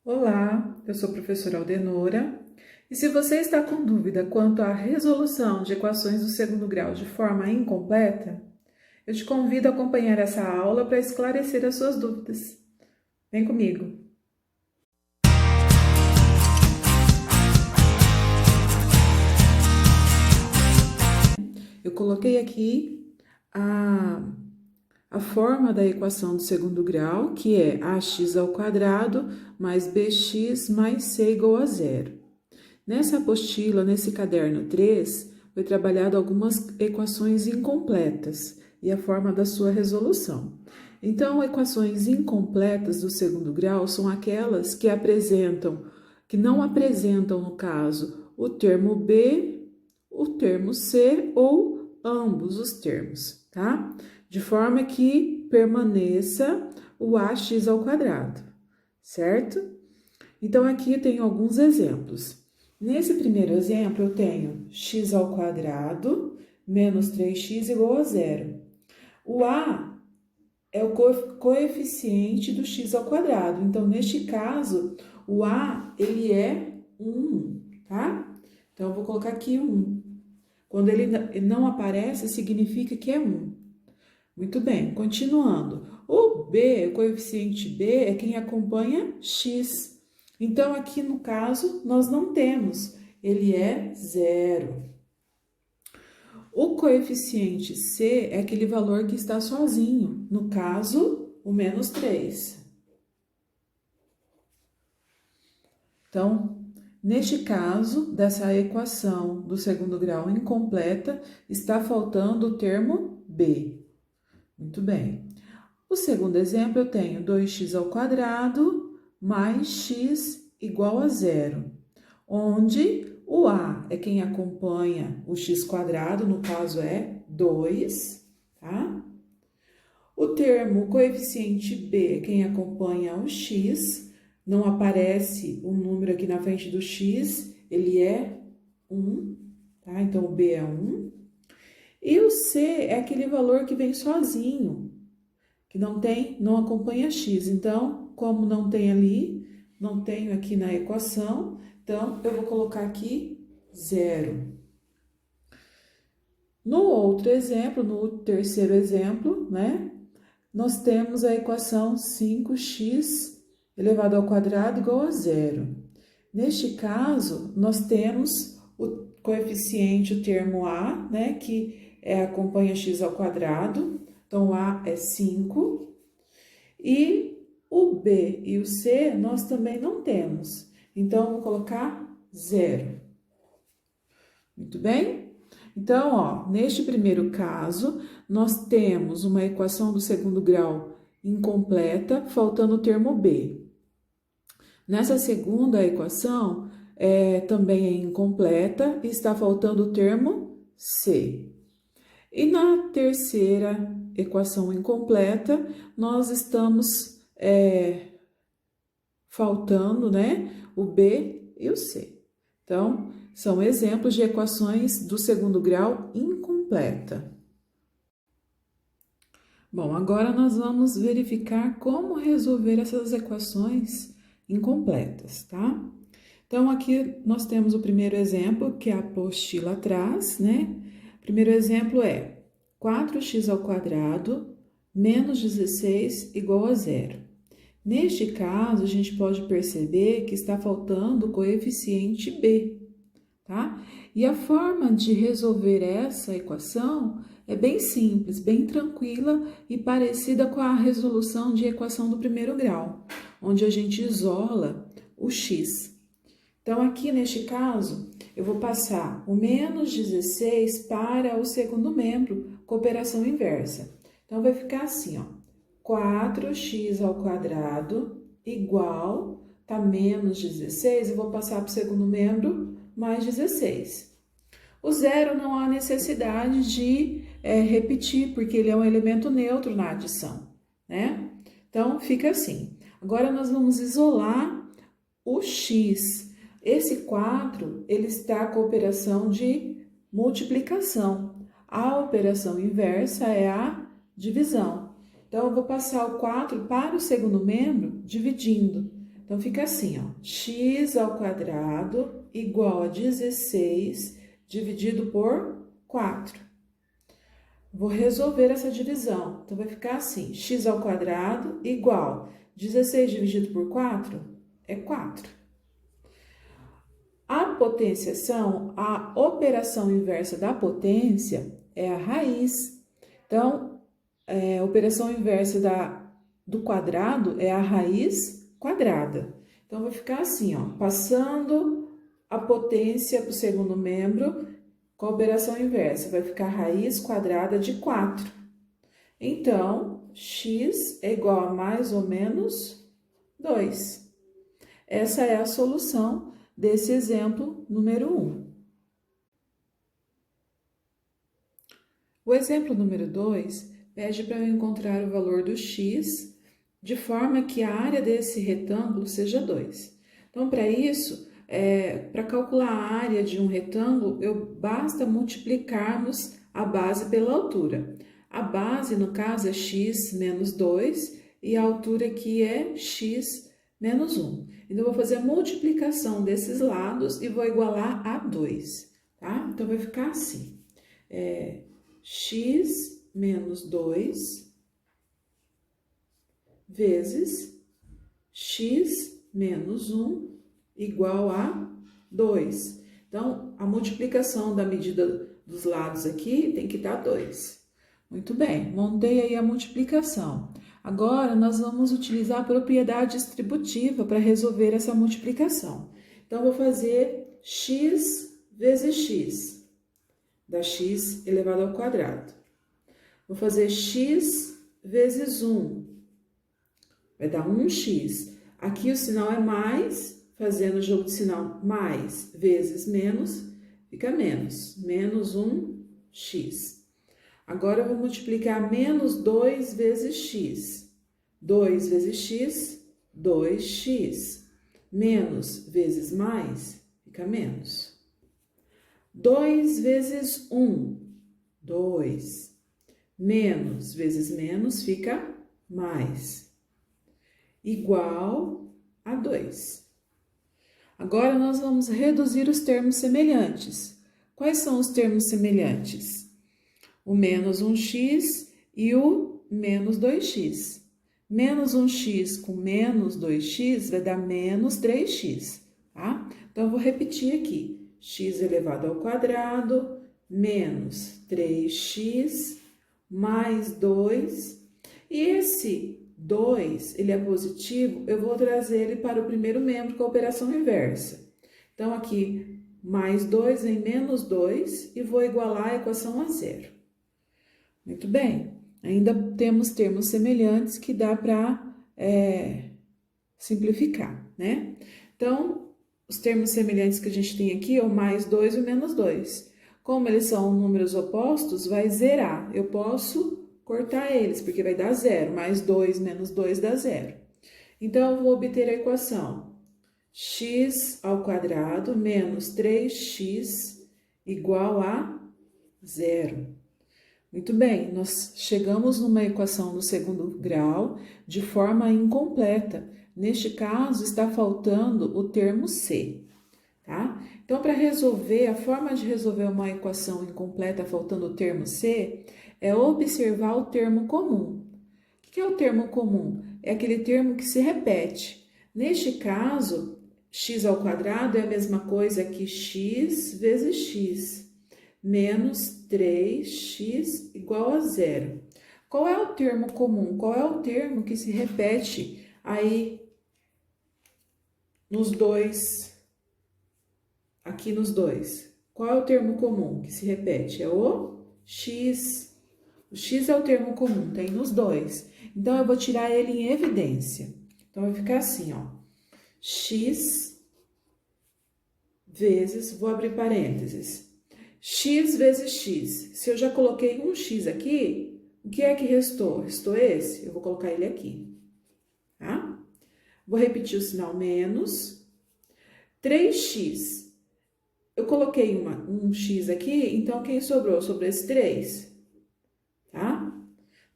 Olá, eu sou a professora Aldenora e se você está com dúvida quanto à resolução de equações do segundo grau de forma incompleta, eu te convido a acompanhar essa aula para esclarecer as suas dúvidas. Vem comigo! Eu coloquei aqui a forma da equação do segundo grau, que é ax ao quadrado mais bx mais c igual a zero. Nessa apostila, nesse caderno 3, foi trabalhado algumas equações incompletas e a forma da sua resolução. Então, equações incompletas do segundo grau são aquelas que não apresentam, no caso, o termo B, o termo C ou ambos os termos, tá? De forma que permaneça o ax ao quadrado, certo? Então, aqui eu tenho alguns exemplos. Nesse primeiro exemplo, eu tenho x ao quadrado menos 3x igual a zero. O a é o coeficiente do x ao quadrado. Então, neste caso, o a, ele é 1, tá? Então, eu vou colocar aqui 1. Quando ele não aparece, significa que é 1. Muito bem, continuando. O b, o coeficiente b, é quem acompanha x. Então, aqui no caso, nós não temos, ele é zero. O coeficiente c é aquele valor que está sozinho, no caso, o menos 3. Então, neste caso, dessa equação do segundo grau incompleta, está faltando o termo b. Muito bem. O segundo exemplo, eu tenho 2x ao quadrado mais x igual a zero, onde o a é quem acompanha o x quadrado, no caso é 2, tá? O termo coeficiente b é quem acompanha o x, não aparece um número aqui na frente do x, ele é 1, tá? Então, o b é 1. E o c é aquele valor que vem sozinho, que não acompanha x. Então, como não tem ali, não tenho aqui na equação, então eu vou colocar aqui zero. No outro exemplo, no terceiro exemplo, né, nós temos a equação 5x elevado ao quadrado igual a zero. Neste caso, nós temos o coeficiente, o termo a, né, que acompanha x ao quadrado. Então, o a é 5. E o b e o c nós também não temos. Então, vou colocar zero. Muito bem? Então, ó, neste primeiro caso, nós temos uma equação do segundo grau incompleta, faltando o termo b. Nessa segunda equação, também é incompleta e está faltando o termo c. E na terceira equação incompleta, nós estamos faltando, né, o b e o c. Então, são exemplos de equações do segundo grau incompleta. Bom, agora nós vamos verificar como resolver essas equações incompletas, tá? Então, aqui nós temos o primeiro exemplo, que a apostila traz, né? O primeiro exemplo é 4x ao quadrado menos 16 igual a zero. Neste caso, a gente pode perceber que está faltando o coeficiente b, tá? E a forma de resolver essa equação é bem simples, bem tranquila e parecida com a resolução de equação do primeiro grau, onde a gente isola o x. Então, aqui neste caso, eu vou passar o menos 16 para o segundo membro, com operação inversa. Então, vai ficar assim, ó, 4x ao quadrado igual, tá menos 16, eu vou passar para o segundo membro, mais 16. O zero não há necessidade de repetir, porque ele é um elemento neutro na adição, né? Então, fica assim. Agora, nós vamos isolar o x. Esse 4, ele está com a operação de multiplicação. A operação inversa é a divisão. Então, eu vou passar o 4 para o segundo membro, dividindo. Então, fica assim, ó, x ao quadrado igual a 16 dividido por 4. Vou resolver essa divisão. Então, vai ficar assim, x ao quadrado igual 16 dividido por 4 é 4. A potenciação, a operação inversa da potência é a raiz. Então, a operação inversa do quadrado é a raiz quadrada. Então, vai ficar assim, ó, passando a potência para o segundo membro com a operação inversa. Vai ficar raiz quadrada de 4. Então, x é igual a mais ou menos 2. Essa é a solução desse exemplo número 1. O exemplo número 2 pede para eu encontrar o valor do x de forma que a área desse retângulo seja 2. Então, para isso, para calcular a área de um retângulo, basta multiplicarmos a base pela altura. A base, no caso, é x menos 2 e a altura aqui é x menos 1. Então, eu vou fazer a multiplicação desses lados e vou igualar a 2, tá? Então, vai ficar assim, x menos 2 vezes x menos 1 igual a 2. Então, a multiplicação da medida dos lados aqui tem que dar 2. Muito bem, montei aí a multiplicação. Agora, nós vamos utilizar a propriedade distributiva para resolver essa multiplicação. Então, vou fazer x vezes x, dá x elevado ao quadrado. Vou fazer x vezes 1, vai dar 1x. Aqui o sinal é mais, fazendo o jogo de sinal mais vezes menos, fica menos, menos 1x. Agora, eu vou multiplicar menos 2 vezes x. 2 vezes x, 2x. Menos vezes mais, fica menos. 2 vezes 1, 2. Menos vezes menos, fica mais. Igual a 2. Agora, nós vamos reduzir os termos semelhantes. Quais são os termos semelhantes? O menos 1x e o menos 2x. Menos 1x com menos 2x vai dar menos 3x, tá? Então, eu vou repetir aqui. X elevado ao quadrado menos 3x mais 2. E esse 2, ele é positivo, eu vou trazer ele para o primeiro membro com a operação inversa. Então, aqui, mais 2 em menos 2 e vou igualar a equação a zero. Muito bem, ainda temos termos semelhantes que dá para simplificar, né? Então, os termos semelhantes que a gente tem aqui é o mais 2 e o menos 2. Como eles são números opostos, vai zerar. Eu posso cortar eles, porque vai dar zero. Mais 2 menos 2 dá zero. Então, eu vou obter a equação x ao quadrado menos 3x igual a zero. Muito bem, nós chegamos numa equação do segundo grau de forma incompleta. Neste caso, está faltando o termo c, tá? Então, para resolver, a forma de resolver uma equação incompleta faltando o termo c é observar o termo comum. O que é o termo comum? É aquele termo que se repete. Neste caso, x ao quadrado é a mesma coisa que x vezes x, menos 3x igual a zero. Qual é o termo comum? Qual é o termo que se repete aí nos dois, aqui nos dois? Qual é o termo comum que se repete? É o x. O x é o termo comum, tem nos dois. Então, eu vou tirar ele em evidência. Então, vai ficar assim, ó. X vezes, vou abrir parênteses, x vezes x. Se eu já coloquei um x aqui, o que é que restou? Restou esse? Eu vou colocar ele aqui, tá? Vou repetir o sinal menos. 3x. Eu coloquei um x aqui, então quem sobrou? Sobrou esse 3, tá?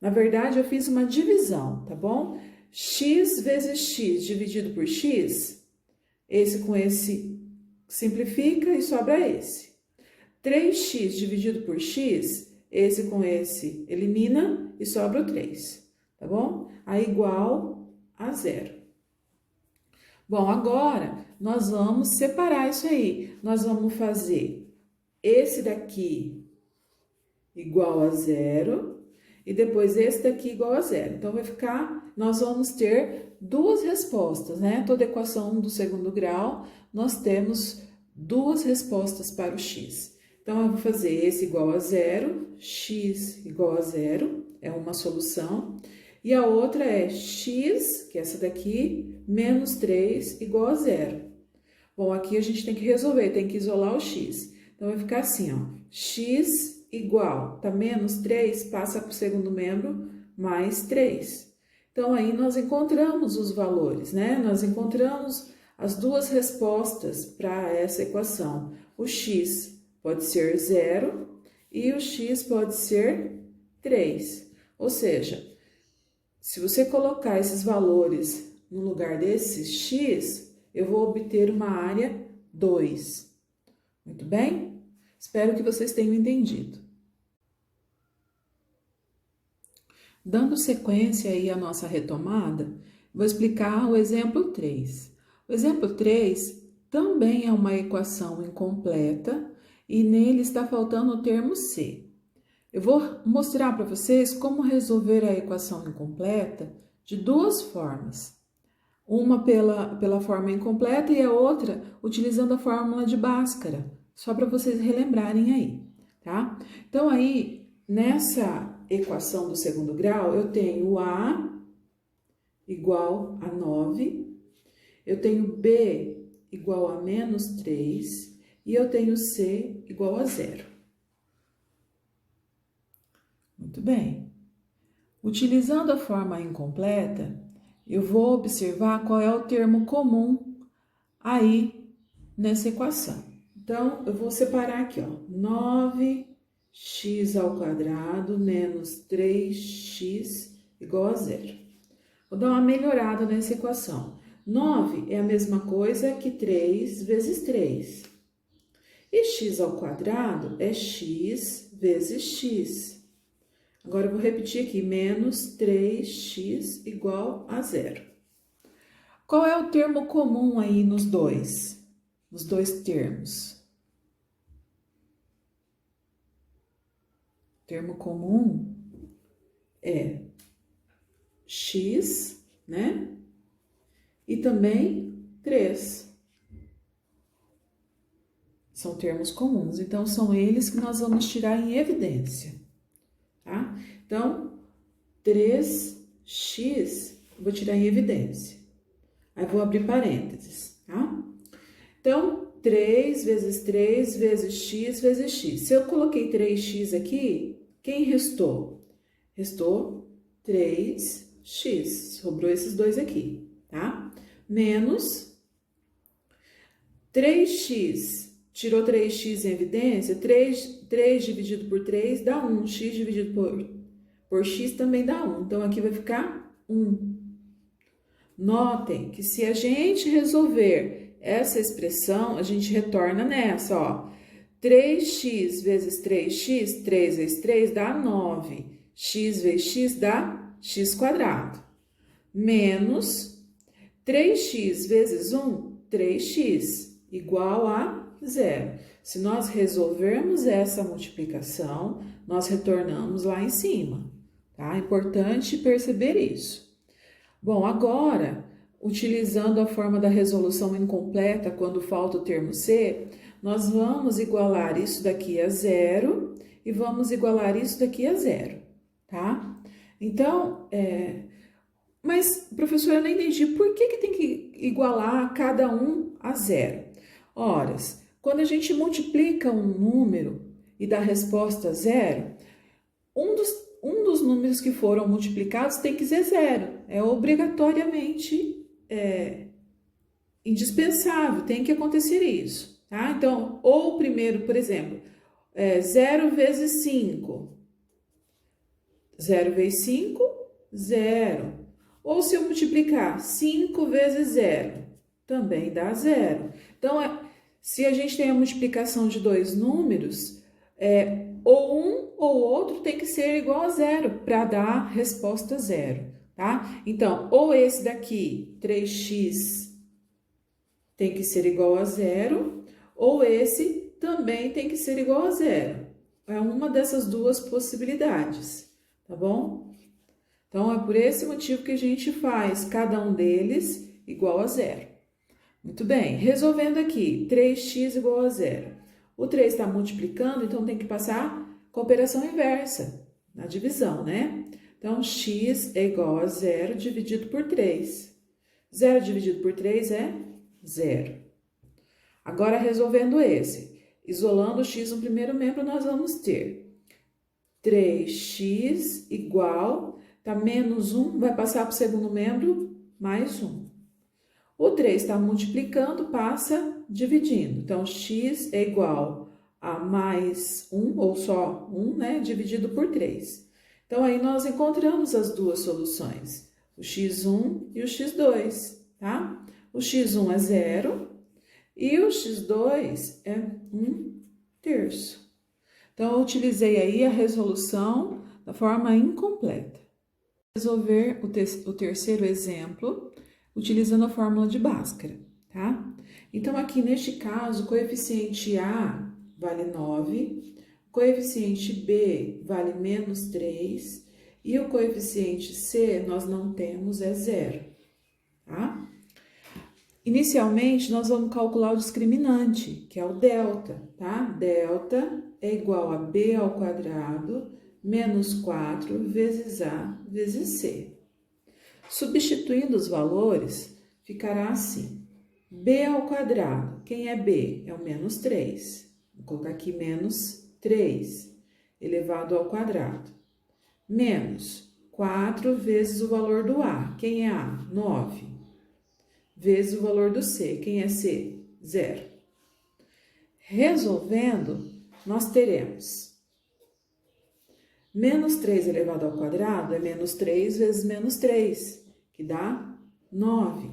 Na verdade, eu fiz uma divisão, tá bom? x vezes x dividido por x, esse com esse simplifica e sobra esse. 3x dividido por x, esse com esse elimina e sobra o 3, tá bom? Aí igual a zero. Bom, agora nós vamos separar isso aí. Nós vamos fazer esse daqui igual a zero e depois esse daqui igual a zero. Então, vai ficar, nós vamos ter duas respostas, né? Toda equação do segundo grau, nós temos duas respostas para o x. Então, eu vou fazer esse igual a zero, x igual a zero, é uma solução. E a outra é x, que é essa daqui, menos 3 igual a zero. Bom, aqui a gente tem que resolver, tem que isolar o x. Então, vai ficar assim, ó, x igual, tá menos 3, passa para o segundo membro, mais 3. Então, aí nós encontramos os valores, né? Nós encontramos as duas respostas para essa equação. O x pode ser 0 e o x pode ser 3. Ou seja, se você colocar esses valores no lugar desse x, eu vou obter uma área 2. Muito bem? Espero que vocês tenham entendido. Dando sequência aí à nossa retomada, vou explicar o exemplo 3. O exemplo 3 também é uma equação incompleta e nele está faltando o termo C. Eu vou mostrar para vocês como resolver a equação incompleta de duas formas. Uma pela forma incompleta e a outra utilizando a fórmula de Bhaskara, só para vocês relembrarem aí, tá? Então, aí, nessa equação do segundo grau, eu tenho A igual a 9, eu tenho B igual a menos 3 e eu tenho C igual a 0. Muito bem. Utilizando a forma incompleta, eu vou observar qual é o termo comum aí nessa equação. Então, eu vou separar aqui, ó, 9x ao quadrado menos 3x igual a 0. Vou dar uma melhorada nessa equação. 9 é a mesma coisa que 3 vezes 3. E x ao quadrado é x vezes x. Agora, eu vou repetir aqui, menos 3x igual a 0. Qual é o termo comum aí nos dois termos? O termo comum é x, né? E também 3. São termos comuns, então são eles que nós vamos tirar em evidência, tá? Então, 3x, vou tirar em evidência. Aí, vou abrir parênteses, tá? Então, 3 vezes 3 vezes x vezes x. Se eu coloquei 3x aqui, quem restou? Restou 3x, sobrou esses dois aqui, tá? Menos 3x, tirou 3x em evidência, 3 dividido por 3 dá 1, x dividido por x também dá 1, então aqui vai ficar 1. Notem que se a gente resolver essa expressão, a gente retorna nessa, ó. 3x vezes 3x, 3 vezes 3 dá 9. X vezes x dá x quadrado. Menos 3x vezes 1, 3x, igual a 0. Se nós resolvermos essa multiplicação, nós retornamos lá em cima, tá? É importante perceber isso. Bom, agora, utilizando a forma da resolução incompleta, quando falta o termo C, nós vamos igualar isso daqui a 0 e vamos igualar isso daqui a 0, tá? Então, mas, professora, eu não entendi, por que tem que igualar cada um a 0? Ora, quando a gente multiplica um número e dá resposta 0, um dos números que foram multiplicados tem que ser 0. É obrigatoriamente indispensável, tem que acontecer isso, tá? Então, ou o primeiro, por exemplo, 0 vezes 5. 0 vezes 5, 0. Ou se eu multiplicar 5 vezes 0, também dá 0. Então, se a gente tem a multiplicação de dois números, ou um ou outro tem que ser igual a 0 para dar resposta 0, tá? Então, ou esse daqui, 3x, tem que ser igual a 0, ou esse também tem que ser igual a 0. É uma dessas duas possibilidades, tá bom? Então, é por esse motivo que a gente faz cada um deles igual a 0. Muito bem, resolvendo aqui, 3x igual a 0. O 3 está multiplicando, então tem que passar com a operação inversa, na divisão, né? Então, x é igual a 0 dividido por 3. 0 dividido por 3 é 0. Agora, resolvendo esse, isolando o x no primeiro membro, nós vamos ter 3x igual, tá menos 1, vai passar para o segundo membro, mais 1. O 3 está multiplicando, passa dividindo. Então, x é igual a mais 1, ou só 1, né? Dividido por 3. Então, aí nós encontramos as duas soluções, o x1 e o x2, tá? O x1 é 0 e o x2 é 1/3. Então, eu utilizei aí a resolução da forma incompleta. Resolver o terceiro exemplo utilizando a fórmula de Bhaskara, tá? Então, aqui neste caso, o coeficiente A vale 9, o coeficiente B vale menos 3 e o coeficiente C nós não temos, é 0, tá? Inicialmente, nós vamos calcular o discriminante, que é o delta, tá? Delta é igual a B ao quadrado menos 4 vezes A vezes C. Substituindo os valores, ficará assim. B ao quadrado, quem é B? É o menos 3. Vou colocar aqui menos 3 elevado ao quadrado. Menos 4 vezes o valor do A. Quem é A? 9. Vezes o valor do C. Quem é C? 0. Resolvendo, nós teremos menos 3 elevado ao quadrado é menos 3 vezes menos 3, que dá 9.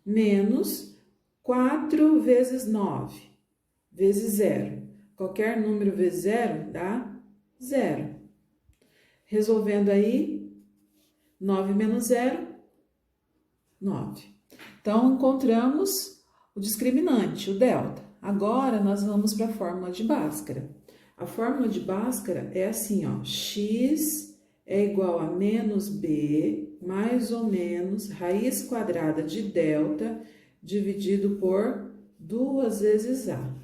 Menos 4 vezes 9, vezes 0. Qualquer número vezes 0 dá 0. Resolvendo aí, 9 menos 0, 9. Então, encontramos o discriminante, o delta. Agora, nós vamos para a fórmula de Bhaskara. A fórmula de Bhaskara é assim, ó, x é igual a menos b mais ou menos raiz quadrada de delta dividido por 2 vezes a.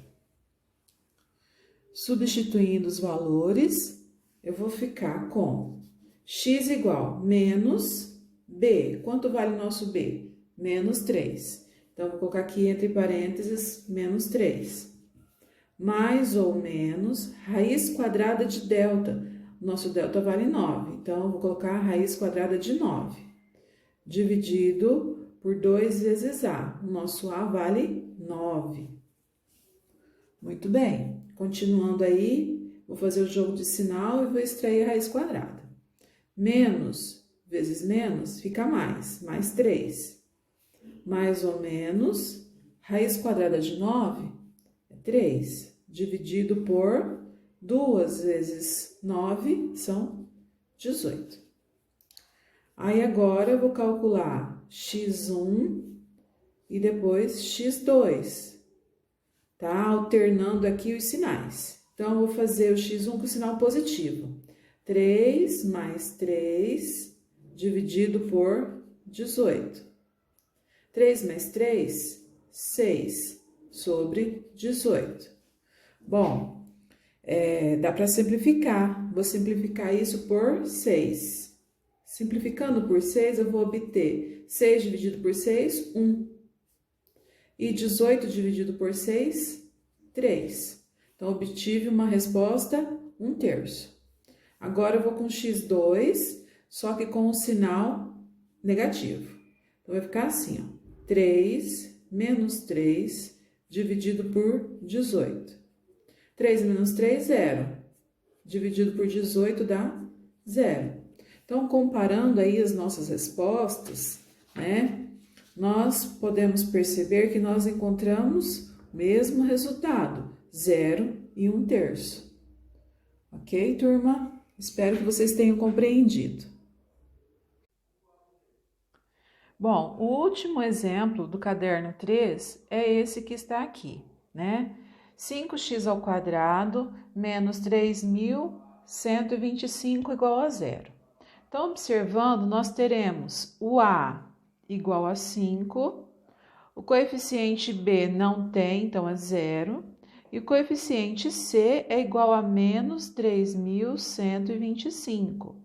Substituindo os valores, eu vou ficar com x igual menos b. Quanto vale o nosso b? Menos 3. Então, vou colocar aqui entre parênteses menos 3. Mais ou menos raiz quadrada de delta. O nosso delta vale 9. Então, eu vou colocar a raiz quadrada de 9. Dividido por 2 vezes a. O nosso a vale 9. Muito bem. Continuando aí, vou fazer o jogo de sinal e vou extrair a raiz quadrada. Menos vezes menos fica mais 3. Mais ou menos, raiz quadrada de 9 é 3, dividido por 2 vezes 9 são 18. Aí agora eu vou calcular x1 e depois x2, tá? Alternando aqui os sinais. Então, eu vou fazer o x1 com o sinal positivo. 3 mais 3 dividido por 18. 3 mais 3, 6 sobre 18. Bom, dá para simplificar. Vou simplificar isso por 6. Simplificando por 6, eu vou obter 6 dividido por 6, 1. E 18 dividido por 6, 3. Então, obtive uma resposta 1/3. Agora, eu vou com x2, só que com o sinal negativo. Então, vai ficar assim, ó. 3 menos 3 dividido por 18. 3 menos 3, 0. Dividido por 18 dá 0. Então, comparando aí as nossas respostas, né, nós podemos perceber que nós encontramos o mesmo resultado, 0,1/3. Ok, turma? Espero que vocês tenham compreendido. Bom, o último exemplo do caderno 3 é esse que está aqui, né? 5x² menos 3.125 igual a 0. Então, observando, nós teremos o A igual a 5, o coeficiente B não tem, então é 0, e o coeficiente C é igual a menos 3.125,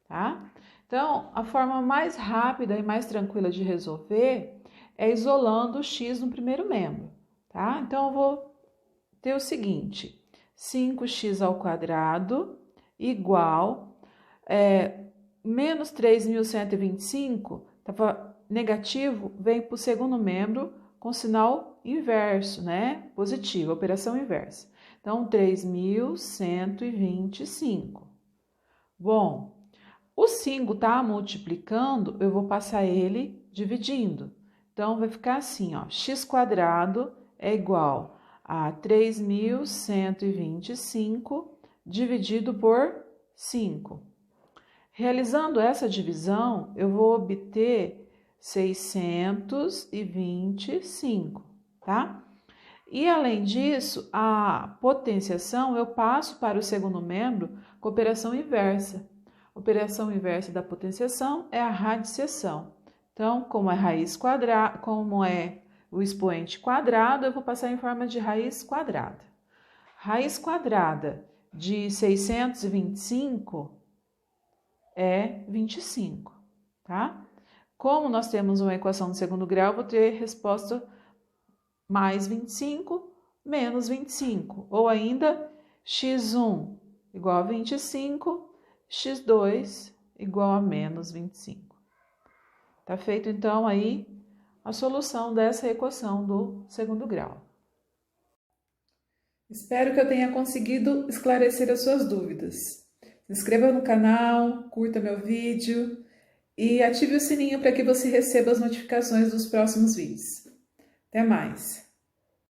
tá? Então, a forma mais rápida e mais tranquila de resolver é isolando o x no primeiro membro, tá? Então, eu vou ter o seguinte, 5x² igual, menos 3.125, estava negativo, vem para o segundo membro com sinal inverso, né? Positivo, operação inversa. Então, 3.125. Bom, o 5 está multiplicando, eu vou passar ele dividindo. Então, vai ficar assim, ó, x² é igual a 3.125 dividido por 5. Realizando essa divisão, eu vou obter 625, tá? E, além disso, a potenciação eu passo para o segundo membro com operação inversa. A operação inversa da potenciação é a radiciação. Então, como é raiz quadrada, como é o expoente quadrado, eu vou passar em forma de raiz quadrada. Raiz quadrada de 625 é 25, tá? Como nós temos uma equação de segundo grau, eu vou ter resposta mais 25 menos 25, ou ainda x1 igual a 25, x2 igual a menos 25. Tá feito, então, aí a solução dessa equação do segundo grau. Espero que eu tenha conseguido esclarecer as suas dúvidas. Se inscreva no canal, curta meu vídeo e ative o sininho para que você receba as notificações dos próximos vídeos. Até mais!